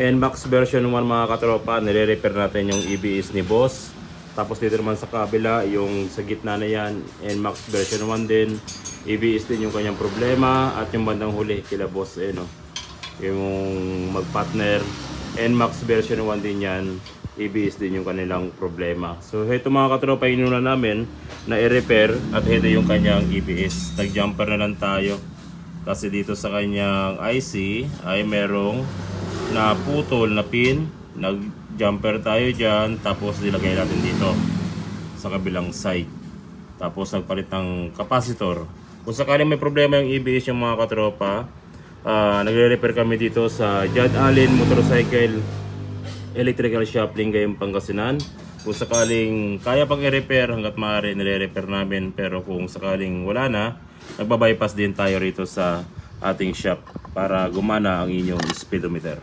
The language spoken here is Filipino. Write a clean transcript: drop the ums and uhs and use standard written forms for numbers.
NMAX version 1 mga katropa, nire-repair natin yung EBS ni boss. Tapos dito naman sa kabila, yung sa gitna na yan, NMAX version 1 din. EBS din yung kanyang problema. At yung bandang huli, kila boss no? Yung mag-partner, NMAX version 1 din yan. EBS din yung kanilang problema. So ito mga katropa, inuna namin na i-repair. At ito yung kanyang EBS. Nag-jumper na lang tayo. Kasi dito sa kanyang IC ay merong na putol na pin, nag-jumper tayo dyan, tapos nilagay natin dito sa kabilang side. Tapos nagpalit ng capacitor. Kung sakaling may problema yung EBS yung mga katropa, nagre-repair kami dito sa John Allen Motorcycle Electrical Shop, Lingayen, Pangasinan. Kung sakaling kaya pang i-repair, hanggat maaari nire-repair namin. Pero kung sakaling wala na, nagbabypass din tayo rito sa ating shop para gumana ang inyong speedometer.